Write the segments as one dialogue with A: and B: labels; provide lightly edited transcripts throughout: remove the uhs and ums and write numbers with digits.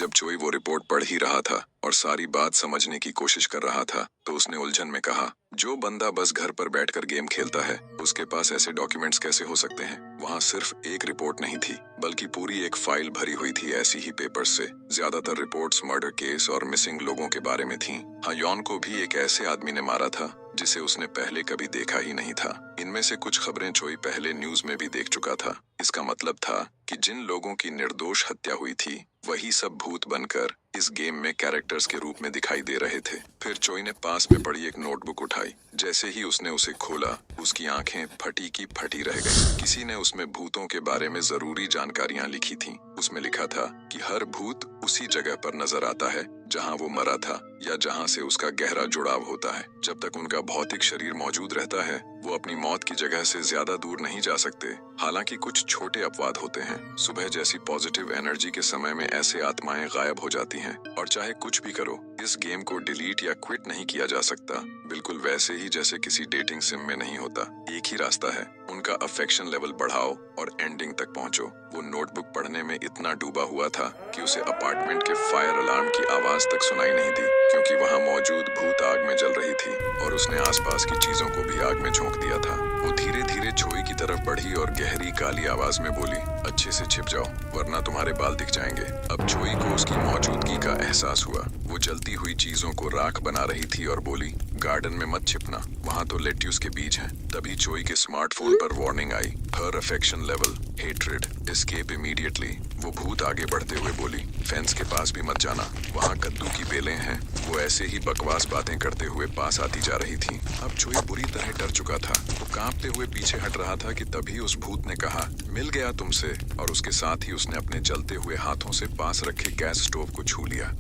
A: जब चोई वो रिपोर्ट पढ़ ही रहा था और सारी बात समझने की कोशिश कर रहा था तो उसने उलझन में कहा, जो बंदा बस घर पर बैठकर गेम खेलता है उसके पास ऐसे डॉक्यूमेंट्स कैसे हो सकते हैं। वहाँ सिर्फ एक रिपोर्ट नहीं थी बल्कि पूरी एक फाइल भरी हुई थी ऐसी ही पेपर्स से। ज्यादातर रिपोर्ट्स मर्डर केस और मिसिंग लोगों के बारे में थीं। हाँ, यॉन को भी एक ऐसे आदमी ने मारा था जिसे उसने पहले कभी देखा ही नहीं था। इनमें से कुछ खबरें चोई पहले न्यूज में भी देख चुका था। इसका मतलब था कि जिन लोगों की निर्दोष हत्या हुई थी वही सब भूत बनकर इस गेम में कैरेक्टर्स के रूप में दिखाई दे रहे थे। फिर चोई ने पास में पड़ी एक नोटबुक उठाई। जैसे ही उसने उसे खोला उसकी आंखें फटी की फटी रह गईं। किसी ने उसमें भूतों के बारे में जरूरी जानकारियां लिखी थीं। उसमें लिखा था कि हर भूत उसी जगह पर नजर आता है जहां वो मरा था या जहां से उसका गहरा जुड़ाव होता है। जब तक उनका भौतिक शरीर मौजूद रहता है वो अपनी मौत की जगह से ज्यादा दूर नहीं जा सकते। हालांकि कुछ छोटे अपवाद होते हैं। सुबह जैसी पॉजिटिव एनर्जी के समय में ऐसे आत्माएं गायब हो जाती हैं और चाहे कुछ भी करो इस गेम को डिलीट या क्विट नहीं किया जा सकता। बिल्कुल वैसे ही जैसे किसी डेटिंग सिम में नहीं होता। एक ही रास्ता है, उनका अफेक्शन लेवल बढ़ाओ और एंडिंग तक पहुंचो। वो नोटबुक पढ़ने में इतना डूबा हुआ था कि उसे अपार्टमेंट के फायर अलार्म की आवाज तक सुनाई नहीं दी, क्योंकि वहां मौजूद भूत आग में जल रही थी और उसने आसपास की चीजों को भी आग में झोंक दिया था। वो धीरे धीरे चोई की तरफ बढ़ी और गहरी काली आवाज में बोली, अच्छे से छिप जाओ वरना तुम्हारे बाल दिख जाएंगे। अब चोई को उसकी मौजूदगी का एहसास हुआ। वो जलती हुई चीजों को राख बना रही थी और बोली, गार्डन में मत छिपना, वहाँ तो लेट्यूस के बीज हैं। तभी चोई के स्मार्टफोन पर वार्निंग आई, her affection level hatred, escape immediately. वो भूत आगे बढ़ते हुए बोली, फेंस के पास भी मत जाना, वहाँ कद्दू की बेलें हैं। वो ऐसे ही बकवास बातें करते हुए पास आती जा रही थी। अब चोई बुरी तरह डर चुका था। वो कांपते हुए पीछे हट रहा था कि तभी उस भूत ने कहा, मिल गया तुमसे, और उसके साथ ही उसने अपने जलते हुए हाथों से पास रखे गैस स्टोव को छू लिया।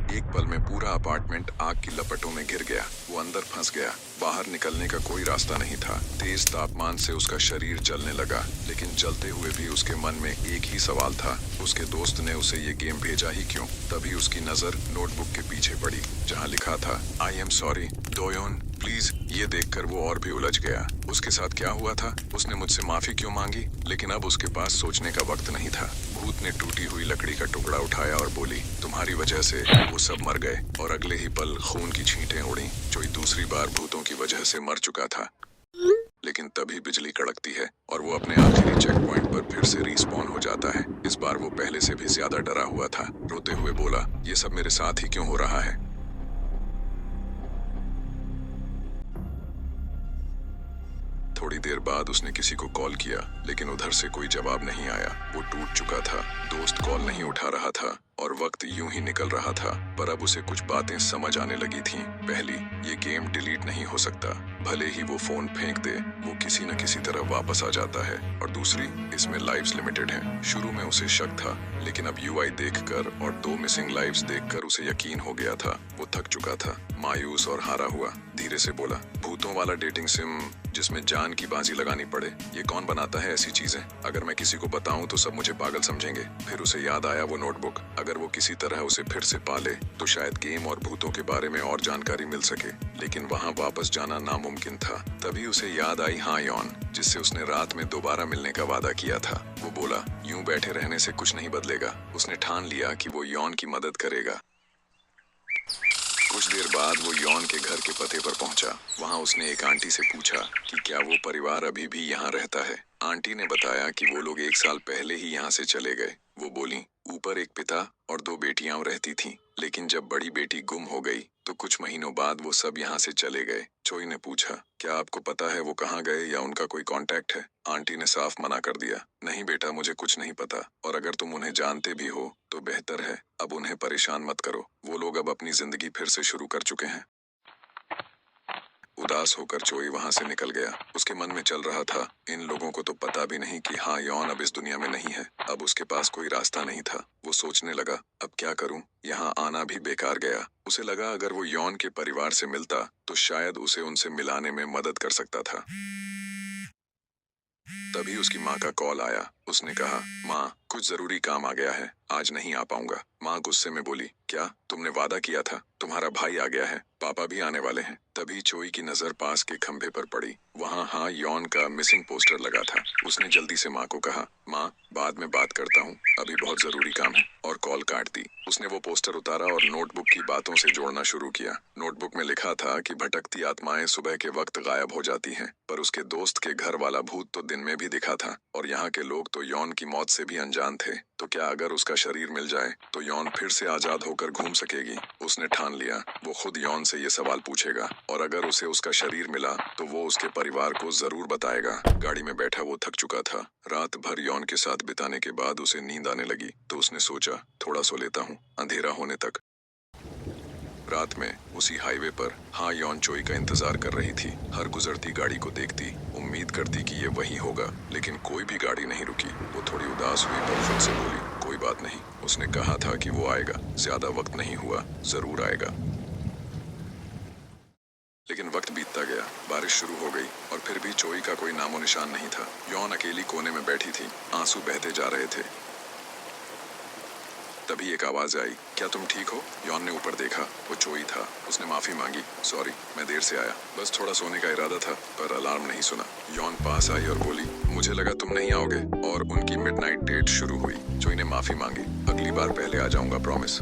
A: एक पल में पूरा अपार्टमेंट आग की लपटों में घिर गया। वो अंदर फंस गया। बाहर निकलने का कोई रास्ता नहीं था। तेज तापमान से उसका शरीर जलने लगा, लेकिन जलते हुए भी उसके मन में एक ही सवाल था, उसके दोस्त ने उसे ये गेम भेजा ही क्यों। तभी उसकी नजर नोटबुक के पीछे पड़ी जहाँ लिखा था, आई एम सॉरी डोयोन प्लीज। ये देखकर वो और भी उलझ गया। उसके साथ क्या हुआ था? उसने मुझसे माफी क्यों मांगी? लेकिन अब उसके पास सोचने का वक्त नहीं था। भूत ने टूटी हुई लकड़ी का टुकड़ा उठाया और बोली, तुम्हारी वजह से वो सब मर गए। और अगले ही पल खून की छींटें उड़ी। जो दूसरी बार भूतों की वजह से मर चुका था। लेकिन तभी बिजली कड़कती है और वो अपने आखिरी चेक पॉइंट पर फिर से रिस्पॉन हो जाता है। इस बार वो पहले से भी ज्यादा डरा हुआ था। रोते हुए बोला, ये सब मेरे साथ ही क्यों हो रहा है? थोड़ी देर बाद उसने किसी को कॉल किया, लेकिन उधर से कोई जवाब नहीं आया। वो टूट चुका था। दोस्त कॉल नहीं उठा रहा था और वक्त यूं ही निकल रहा था। पर अब उसे कुछ बातें समझ आने लगी थीं। पहली, ये गेम डिलीट नहीं हो सकता। भले ही वो फोन फेंक दे, वो किसी न किसी तरह वापस आ जाता है। और दूसरी, इसमें लाइव्स लिमिटेड हैं। शुरू में उसे शक था, लेकिन अब यूआई देखकर और 2 मिसिंग लाइव्स देखकर उसे यकीन हो गया था। वो थक चुका था, मायूस और हारा हुआ। धीरे से बोला, भूतों वाला डेटिंग सिम जिसमें जान की बाजी लगानी पड़े, ये कौन बनाता है ऐसी चीजें? अगर मैं किसी को बताऊं तो सब मुझे पागल समझेंगे। फिर उसे याद आया वो नोटबुक। अगर वो किसी तरह उसे फिर से पाले तो शायद गेम और भूतों के बारे में और जानकारी मिल सके, लेकिन वहां वापस जाना नामुमकिन था। तभी उसे याद आई, हाँ, यॉन, जिससे उसने रात में दोबारा मिलने का वादा किया था। वो बोला, यूं बैठे रहने से कुछ नहीं बदलेगा। उसने ठान लिया कि वो यॉन की मदद करेगा। कुछ देर बाद वो यॉन के घर के पते पर पहुंचा। वहां उसने एक आंटी से पूछा कि क्या वो परिवार अभी भी यहाँ रहता है। आंटी ने बताया कि वो लोग 1 साल पहले ही यहाँ से चले गए। वो बोली, ऊपर एक पिता और 2 बेटियां रहती थीं, लेकिन जब बड़ी बेटी गुम हो गई तो कुछ महीनों बाद वो सब यहाँ से चले गए। चोई ने पूछा, क्या आपको पता है वो कहाँ गए या उनका कोई कांटेक्ट है? आंटी ने साफ मना कर दिया, नहीं बेटा, मुझे कुछ नहीं पता, और अगर तुम उन्हें जानते भी हो तो बेहतर है अब उन्हें परेशान मत करो। वो लोग अब अपनी जिंदगी फिर से शुरू कर चुके हैं। उदास होकर चोई वहां से निकल गया। उसके मन में चल रहा था, इन लोगों को तो पता भी नहीं कि हाँ, यॉन अब इस दुनिया में नहीं है। अब उसके पास कोई रास्ता नहीं था। वो सोचने लगा, अब क्या करूं? यहाँ आना भी बेकार गया। उसे लगा अगर वो यॉन के परिवार से मिलता तो शायद उसे उनसे मिलाने में मदद कर सकता था। तभी उसकी माँ का कॉल आया। उसने कहा, माँ, कुछ जरूरी काम आ गया है। आज नहीं आ पाऊंगा। माँ गुस्से में बोली, क्या तुमने वादा किया था? तुम्हारा भाई आ गया है, पापा भी आने वाले हैं। तभी चोई की नजर पास के खंभे पर पड़ी। वहाँ हाँ यॉन का मिसिंग पोस्टर लगा था। उसने जल्दी से माँ को कहा, माँ बाद में बात करता हूँ, अभी बहुत जरूरी काम है, और कॉल काट दी। उसने वो पोस्टर उतारा और नोटबुक की बातों से जोड़ना शुरू किया। नोटबुक में लिखा था कि भटकती आत्माएं सुबह के वक्त गायब हो जाती हैं, पर उसके दोस्त के घर वाला भूत तो दिन में भी दिखा था, और यहाँ के लोग तो यॉन की मौत से भी अनजान थे। तो क्या अगर उसका शरीर मिल जाए तो यॉन फिर से आजाद होकर घूम सकेगी? उसने ठान लिया वो खुद यॉन से ये सवाल पूछेगा, और अगर उसे उसका शरीर मिला तो वो उसके परिवार को जरूर बताएगा। गाड़ी में बैठा वो थक चुका था। रात भर यॉन के साथ बिताने के बाद उसे नींद आने लगी, तो उसने सोचा थोड़ा सो लेता हूँ अंधेरा होने तक। रात में उसी हाईवे पर हाँ यॉन चोई का इंतजार कर रही थी। हर गुजरती गाड़ी को देखती, उम्मीद करती कि ये वही होगा, लेकिन कोई भी गाड़ी नहीं रुकी। वो थोड़ी उदास हुई पर खुद से बोली, कोई बात नहीं, उसने कहा था कि वो आएगा, ज्यादा वक्त नहीं हुआ, जरूर आएगा। लेकिन वक्त बीतता गया, बारिश शुरू हो गई, और फिर भी चोई का कोई नामो निशान नहीं था। यॉन अकेली कोने में बैठी थी, आंसू बहते जा रहे थे। तभी एक आवाज आई, क्या तुम ठीक हो? यॉन ने ऊपर देखा, वो चोई था। उसने माफी मांगी, सॉरी मैं देर से आया, बस थोड़ा सोने का इरादा था, पर अलार्म नहीं सुना। यॉन पास आई और बोली, मुझे लगा तुम नहीं आओगे, और उनकी मिडनाइट डेट शुरू हुई। चोई ने माफी मांगी, अगली बार पहले आ जाऊंगा, प्रॉमिस।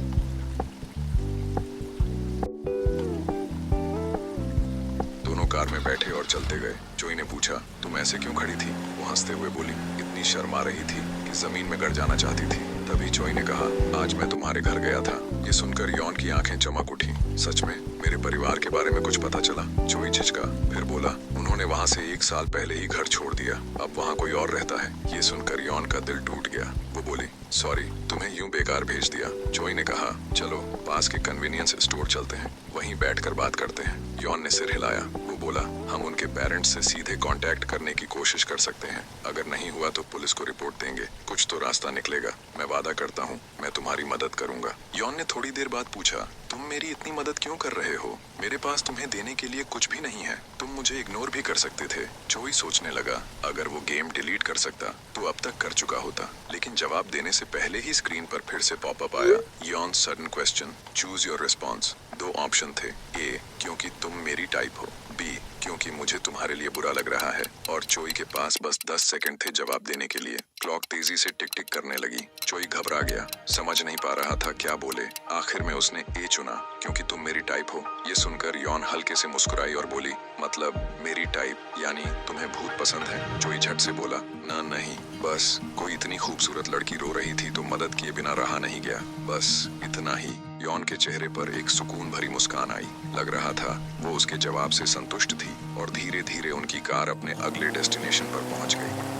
A: दोनों कार में बैठे और चलते गए। चोई ने पूछा, तुम ऐसे क्यों खड़ी थी? वो हंसते हुए बोली, इतनी शर्मा रही थी कि जमीन में गड़ जाना चाहती थी। तभी चोई ने कहा, आज मैं तुम्हारे घर गया था। ये सुनकर यॉन की आंखें चमक उठी। सच में? मेरे परिवार के बारे में कुछ पता चला? चोई झिझका, फिर बोला, उन्होंने वहाँ से 1 साल पहले ही घर छोड़ दिया, अब वहाँ कोई और रहता है। ये सुनकर यॉन का दिल टूट गया। वो बोली, सॉरी तुम्हें यूं बेकार भेज दिया। चोई ने कहा, चलो पास के कन्वीनियंस स्टोर चलते हैं, वहीं बैठकर बात करते हैं। यॉन ने सिर हिलाया। वो बोला, हम उनके पेरेंट्स से सीधे कांटेक्ट करने की कोशिश कर सकते हैं, अगर नहीं हुआ तो पुलिस को रिपोर्ट देंगे, कुछ तो रास्ता निकलेगा। मैं वादा करता हूँ मैं तुम्हारी मदद करूंगा। यॉन ने थोड़ी देर बाद पूछा, तुम मेरी इतनी मदद क्यों कर रहे हो? मेरे पास तुम्हें देने के लिए कुछ भी नहीं है, तुम मुझे इग्नोर भी कर सकते थे। चोई सोचने लगा, अगर वो गेम डिलीट कर सकता तो अब तक कर चुका होता, लेकिन जवाब देने से पहले ही स्क्रीन पर फिर से पॉपअप आया, Yon sudden question, choose your response. 2 option थे, ए क्योंकि तुम मेरी टाइप हो, बी क्योंकि मुझे तुम्हारे लिए बुरा लग रहा है। और चोई के पास बस 10 सेकंड थे जवाब देने के लिए। क्लॉक तेजी से टिक टिक करने लगी। चोई घबरा गया, समझ नहीं पा रहा था क्या बोले। आखिर में उसने ए चुना, क्योंकि तुम मेरी टाइप हो। ये सुनकर यॉन हल्के से मुस्कुराई और बोली, मतलब मेरी टाइप यानी तुम्हें भूत पसंद है? चोई झट से बोला, ना नहीं, बस कोई इतनी खूबसूरत लड़की रो रही थी तो मदद किए बिना रहा नहीं गया, बस इतना ही। यॉन के चेहरे पर एक सुकून भरी मुस्कान आई। लग रहा था वो उसके जवाब से संतुष्ट थी, और धीरे धीरे उनकी कार अपने अगले डेस्टिनेशन पर पहुंच गई।